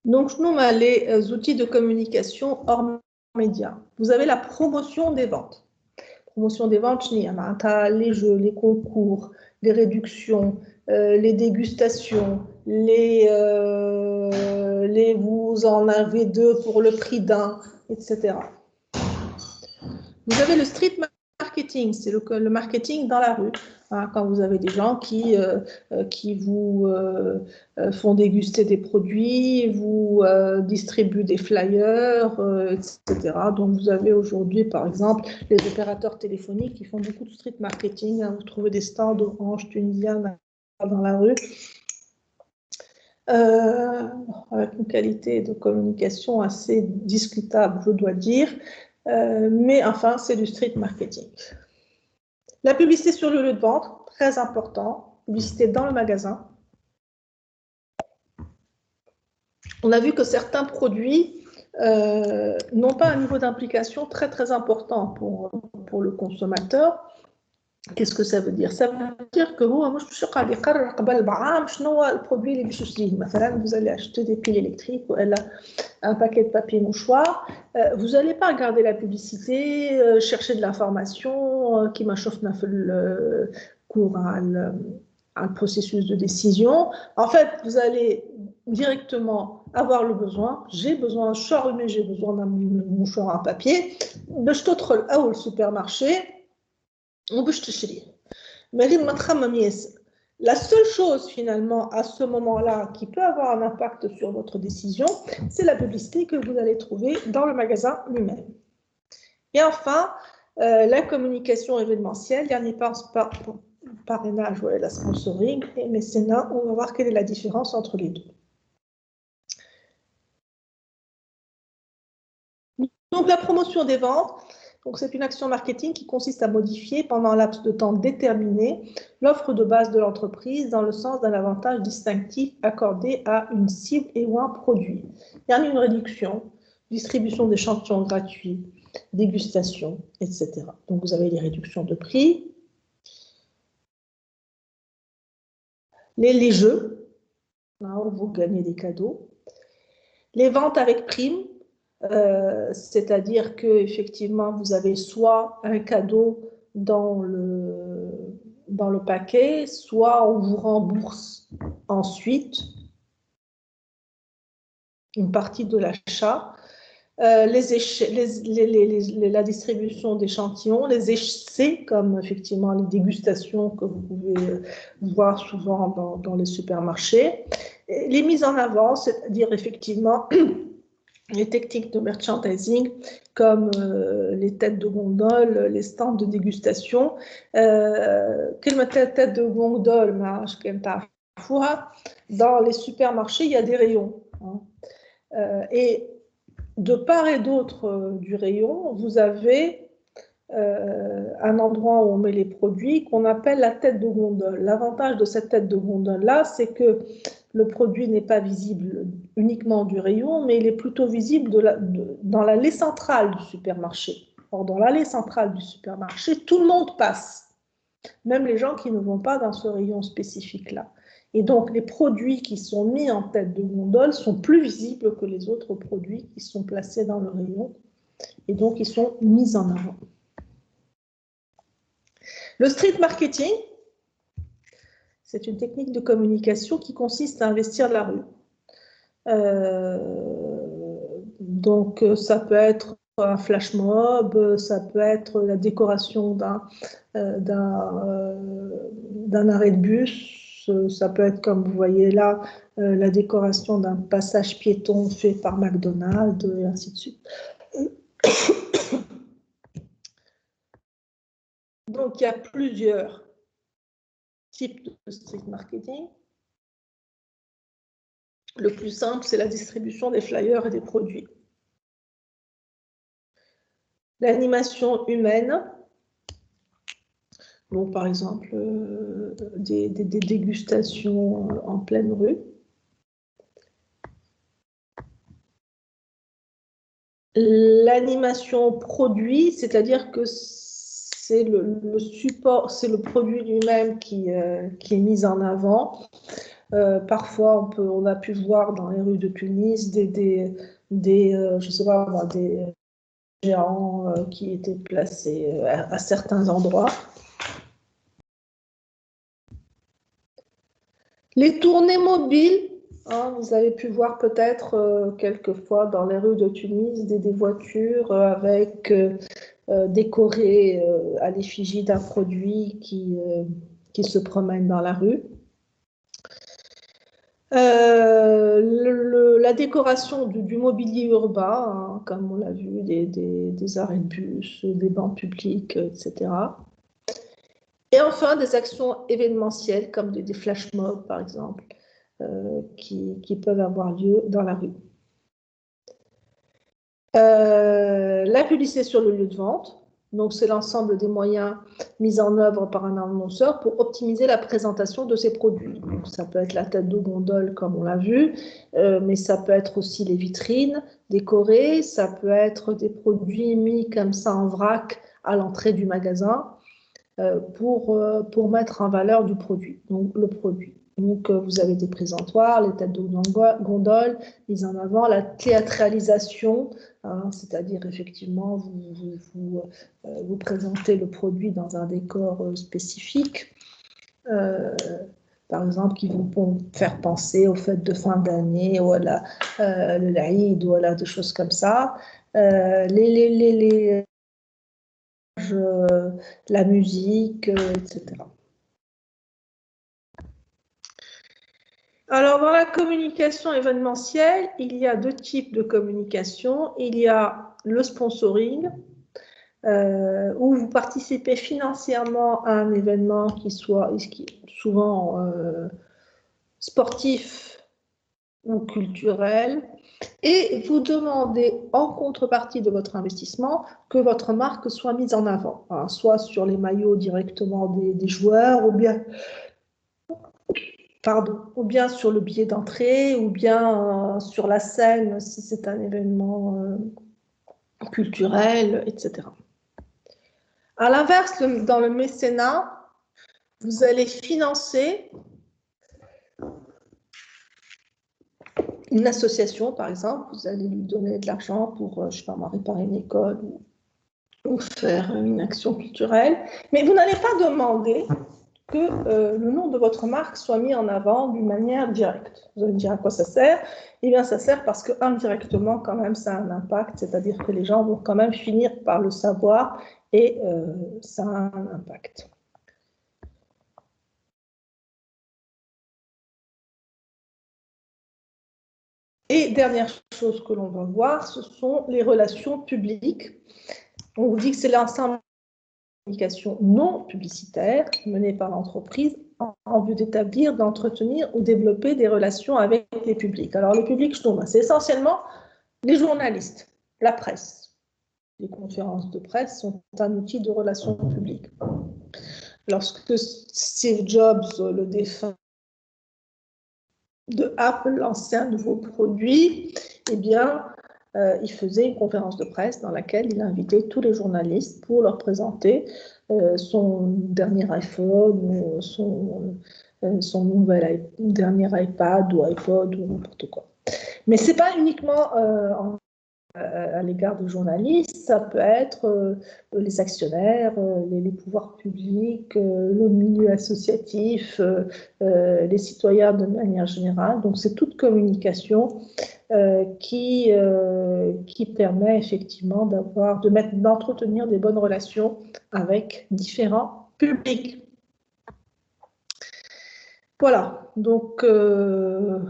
Donc, nous, on a les outils de communication hors médias. Vous avez la promotion des ventes. Promotion des ventes, les jeux, les concours, les réductions, les dégustations, les vous en avez deux pour le prix d'un, etc. Vous avez le street marketing, c'est le marketing dans la rue. Hein, quand vous avez des gens qui vous font déguster des produits, vous distribuent des flyers, etc. Donc vous avez aujourd'hui, par exemple, les opérateurs téléphoniques qui font beaucoup de street marketing. Hein, vous trouvez des stands Orange tunisien dans la rue. Avec une qualité de communication assez discutable, je dois dire. Mais enfin, c'est du street marketing. La publicité sur le lieu de vente, très important. Publicité dans le magasin. On a vu que certains produits n'ont pas un niveau d'implication très très important pour le consommateur. Qu'est-ce que ça veut dire? Ça veut dire que vous allez acheter des piles électriques ou un paquet de papier mouchoir. Vous n'allez pas regarder la publicité, chercher de l'information qui m'achauffe le cours un processus de décision. En fait, vous allez directement avoir le besoin. J'ai besoin, j'ai besoin d'un mouchoir à papier. Je تدخل أول supermarché. La seule chose finalement à ce moment-là qui peut avoir un impact sur votre décision, c'est la publicité que vous allez trouver dans le magasin lui-même. Et enfin, la communication événementielle, dernier parrainage, ouais, la sponsoring et mécénat, on va voir quelle est la différence entre les deux. Donc la promotion des ventes, c'est une action marketing qui consiste à modifier pendant un laps de temps déterminé l'offre de base de l'entreprise dans le sens d'un avantage distinctif accordé à une cible et ou un produit. Il y a une réduction, distribution d'échantillons gratuits, dégustation, etc. Donc vous avez les réductions de prix, les jeux, là où vous gagnez des cadeaux, les ventes avec prime, c'est-à-dire que effectivement vous avez soit un cadeau dans le paquet, soit on vous rembourse ensuite une partie de l'achat. La distribution d'échantillons, les essais comme effectivement les dégustations que vous pouvez voir souvent dans les supermarchés. Et les mises en avant, c'est-à-dire effectivement les techniques de merchandising comme les têtes de gondole, les stands de dégustation. Quelle tête de gondole, dans les supermarchés, il y a des rayons. Hein. Et de part et d'autre du rayon, vous avez un endroit où on met les produits qu'on appelle la tête de gondole. L'avantage de cette tête de gondole-là, c'est que le produit n'est pas visible uniquement du rayon, mais il est plutôt visible dans l'allée centrale du supermarché. Or, dans l'allée centrale du supermarché, tout le monde passe, même les gens qui ne vont pas dans ce rayon spécifique-là. Et donc, les produits qui sont mis en tête de gondole sont plus visibles que les autres produits qui sont placés dans le rayon. Et donc, ils sont mis en avant. Le street marketing, c'est une technique de communication qui consiste à investir la rue. Donc, ça peut être un flash mob, ça peut être la décoration d'un arrêt de bus, ça peut être, comme vous voyez là, la décoration d'un passage piéton fait par McDonald's, et ainsi de suite. Donc, il y a plusieurs types de street marketing. Le plus simple, c'est la distribution des flyers et des produits. L'animation humaine, donc par exemple des dégustations en pleine rue. L'animation produit, c'est-à-dire que c'est le support, c'est le produit lui-même qui est mis en avant. Parfois, on a pu voir dans les rues de Tunis je sais pas, moi, des géants qui étaient placés à certains endroits. Les tournées mobiles, hein, vous avez pu voir peut-être quelquefois dans les rues de Tunis des voitures avec décorées à l'effigie d'un produit qui se promène dans la rue. La décoration du mobilier urbain, hein, comme on l'a vu, des arrêts de bus, des bancs publics, etc. Et enfin, des actions événementielles comme des flash mobs, par exemple, qui peuvent avoir lieu dans la rue. La publicité sur le lieu de vente, donc c'est l'ensemble des moyens mis en œuvre par un annonceur pour optimiser la présentation de ses produits. Donc, ça peut être la tête de gondole comme on l'a vu, mais ça peut être aussi les vitrines décorées, ça peut être des produits mis comme ça en vrac à l'entrée du magasin pour mettre en valeur du produit, donc le produit. Donc, vous avez des présentoirs, les têtes de gondole, mises en avant, la théâtralisation, hein, c'est-à-dire effectivement, vous présentez le produit dans un décor spécifique, par exemple, qui vont faire penser aux fêtes de fin d'année, ou à le l'Aïd, ou à des choses comme ça. La musique, etc. Alors, dans la communication événementielle, il y a deux types de communication. Il y a le sponsoring, où vous participez financièrement à un événement qui est souvent sportif ou culturel, et vous demandez en contrepartie de votre investissement que votre marque soit mise en avant, hein, soit sur les maillots directement des joueurs, ou bien sur le billet d'entrée, ou bien sur la scène si c'est un événement culturel, etc. À l'inverse, dans le mécénat, vous allez financer une association, par exemple, vous allez lui donner de l'argent pour, je sais pas moi, réparer une école ou faire une action culturelle, mais vous n'allez pas demander que le nom de votre marque soit mis en avant d'une manière directe. Vous allez me dire à quoi ça sert? Eh bien, ça sert parce que indirectement, quand même, ça a un impact, c'est-à-dire que les gens vont quand même finir par le savoir et ça a un impact. Et dernière chose que l'on va voir, ce sont les relations publiques. On vous dit que c'est l'ensemble de communication non publicitaire menée par l'entreprise en vue d'établir, d'entretenir ou développer des relations avec les publics. Alors, le public, c'est essentiellement les journalistes, la presse. Les conférences de presse sont un outil de relations publiques. Lorsque Steve Jobs, le défunt de Apple, lançait un nouveau produit, eh bien, il faisait une conférence de presse dans laquelle il invitait tous les journalistes pour leur présenter son dernier iPhone ou son dernier iPad ou iPod ou n'importe quoi. Mais ce n'est pas uniquement à l'égard des journalistes, ça peut être les actionnaires, les pouvoirs publics, le milieu associatif, les citoyens de manière générale. Donc c'est toute communication qui permet effectivement d'entretenir des bonnes relations avec différents publics. Voilà, donc